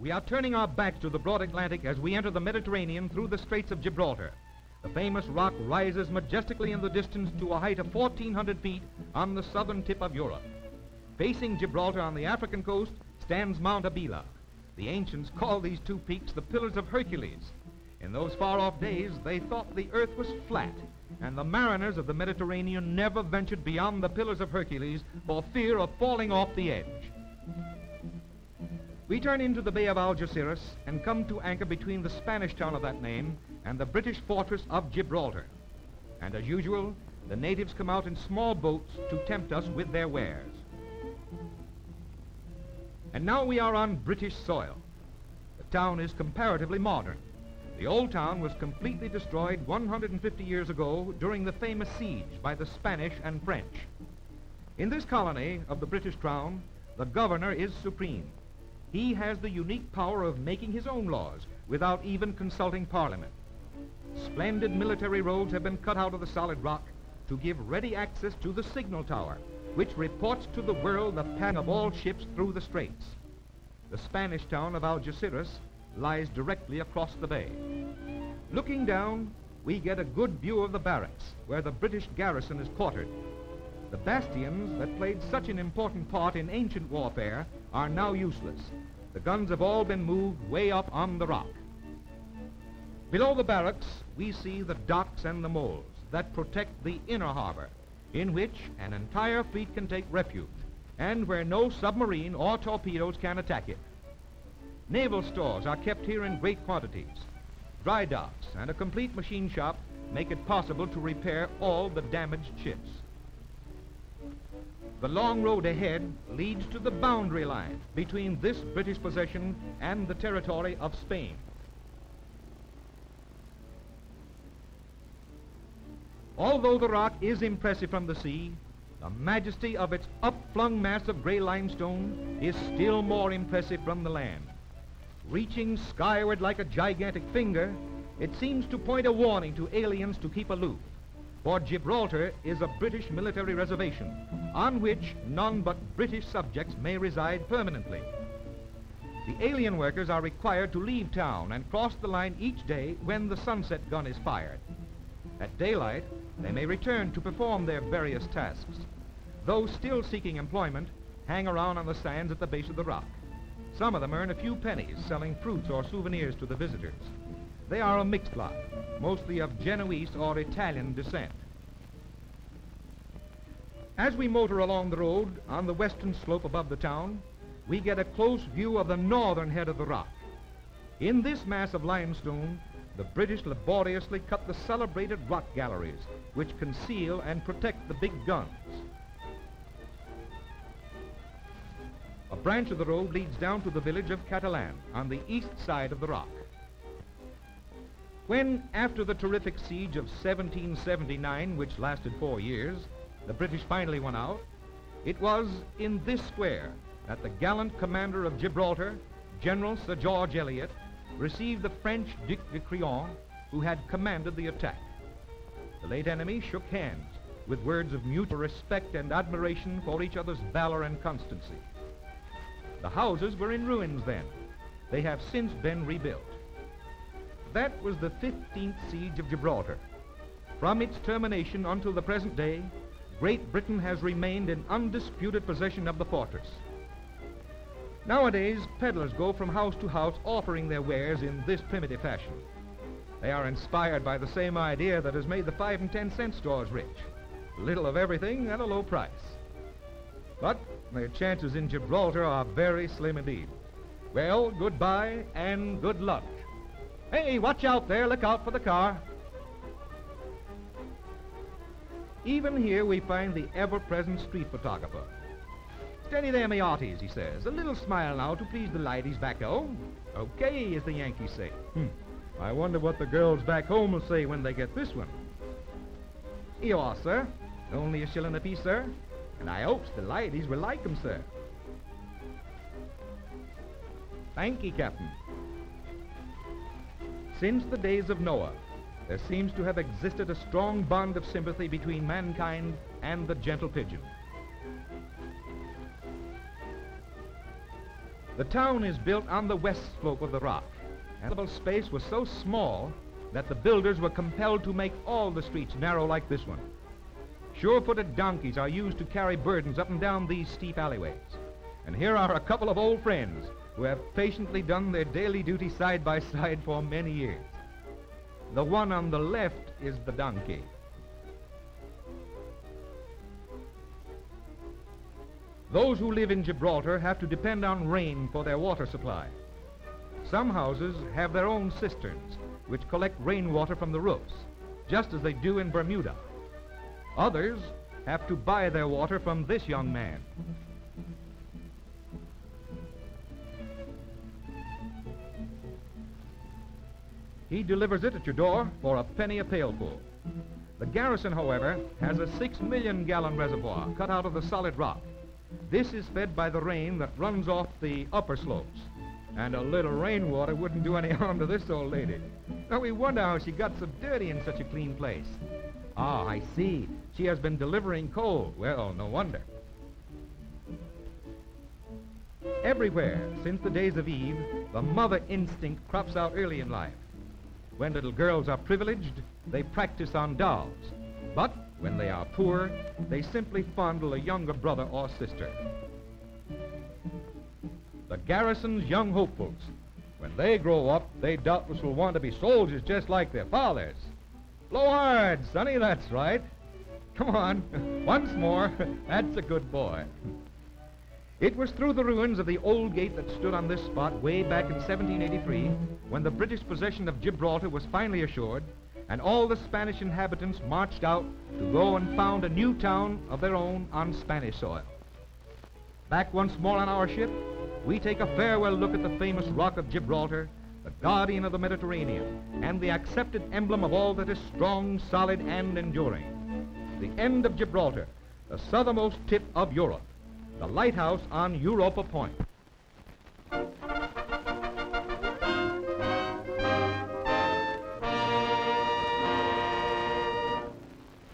we are turning our backs to the broad Atlantic as we enter the Mediterranean through the Straits of Gibraltar. The famous rock rises majestically in the distance to a height of 1,400 feet on the southern tip of Europe. Facing Gibraltar on the African coast stands Mount Abila. The ancients called these two peaks the Pillars of Hercules. In those far-off days, they thought the earth was flat, and the mariners of the Mediterranean never ventured beyond the Pillars of Hercules for fear of falling off the edge. We turn into the Bay of Algeciras and come to anchor between the Spanish town of that name and the British fortress of Gibraltar. And as usual, the natives come out in small boats to tempt us with their wares. And now we are on British soil. The town is comparatively modern. The old town was completely destroyed 150 years ago during the famous siege by the Spanish and French. In this colony of the British Crown, the governor is supreme. He has the unique power of making his own laws without even consulting Parliament. Splendid military roads have been cut out of the solid rock to give ready access to the signal tower, which reports to the world the passing of all ships through the straits. The Spanish town of Algeciras lies directly across the bay. Looking down, we get a good view of the barracks, where the British garrison is quartered. The bastions that played such an important part in ancient warfare are now useless. The guns have all been moved way up on the rock. Below the barracks, we see the docks and the moles that protect the inner harbor, in which an entire fleet can take refuge, and where no submarine or torpedoes can attack it. Naval stores are kept here in great quantities. Dry docks and a complete machine shop make it possible to repair all the damaged ships. The long road ahead leads to the boundary line between this British possession and the territory of Spain. Although the rock is impressive from the sea, the majesty of its upflung mass of gray limestone is still more impressive from the land. Reaching skyward like a gigantic finger, it seems to point a warning to aliens to keep aloof. For Gibraltar is a British military reservation on which none but British subjects may reside permanently. The alien workers are required to leave town and cross the line each day when the sunset gun is fired. At daylight, they may return to perform their various tasks. Those still seeking employment hang around on the sands at the base of the rock. Some of them earn a few pennies selling fruits or souvenirs to the visitors. They are a mixed lot, mostly of Genoese or Italian descent. As we motor along the road on the western slope above the town, we get a close view of the northern head of the rock. In this mass of limestone, the British laboriously cut the celebrated rock galleries, which conceal and protect the big guns. A branch of the road leads down to the village of Catalan on the east side of the rock. When, after the terrific siege of 1779, which lasted 4 years, the British finally won out, it was in this square that the gallant commander of Gibraltar, General Sir George Eliot, received the French Duc de Crillon, who had commanded the attack. The late enemy shook hands with words of mutual respect and admiration for each other's valor and constancy. The houses were in ruins then. They have since been rebuilt. That was the 15th siege of Gibraltar. From its termination until the present day, Great Britain has remained in undisputed possession of the fortress. Nowadays, peddlers go from house to house offering their wares in this primitive fashion. They are inspired by the same idea that has made the 5 and 10 cent stores rich. Little of everything at a low price. But their chances in Gibraltar are very slim indeed. Well, goodbye and good luck. Hey, watch out there, look out for the car. Even here we find the ever-present street photographer. Steady there, me hearties, he says. A little smile now to please the ladies back home. Okay, as the Yankees say. I wonder what the girls back home will say when they get this one. Here you are, sir. Only a shilling apiece, sir. And I hopes the ladies will like 'em, sir. Thank ye, Captain. Since the days of Noah, there seems to have existed a strong bond of sympathy between mankind and the gentle pigeon. The town is built on the west slope of the rock, and the space was so small that the builders were compelled to make all the streets narrow like this one. Sure-footed donkeys are used to carry burdens up and down these steep alleyways. And here are a couple of old friends who have patiently done their daily duty side by side for many years. The one on the left is the donkey. Those who live in Gibraltar have to depend on rain for their water supply. Some houses have their own cisterns, which collect rainwater from the roofs, just as they do in Bermuda. Others have to buy their water from this young man. He delivers it at your door for a penny a pailful. The garrison, however, has a 6-million-gallon reservoir cut out of the solid rock. This is fed by the rain that runs off the upper slopes. And a little rainwater wouldn't do any harm to this old lady. Now we wonder how she got so dirty in such a clean place. Ah, I see. She has been delivering coal. Well, no wonder. Everywhere, since the days of Eve, the mother instinct crops out early in life. When little girls are privileged, they practice on dolls. But when they are poor, they simply fondle a younger brother or sister. The garrison's young hopefuls, when they grow up, they doubtless will want to be soldiers just like their fathers. Blow hard, sonny, that's right. Come on, once more, that's a good boy. It was through the ruins of the old gate that stood on this spot way back in 1783 when the British possession of Gibraltar was finally assured, and all the Spanish inhabitants marched out to go and found a new town of their own on Spanish soil. Back once more on our ship, we take a farewell look at the famous Rock of Gibraltar, the guardian of the Mediterranean, and the accepted emblem of all that is strong, solid, and enduring. The end of Gibraltar, the southernmost tip of Europe, the lighthouse on Europa Point.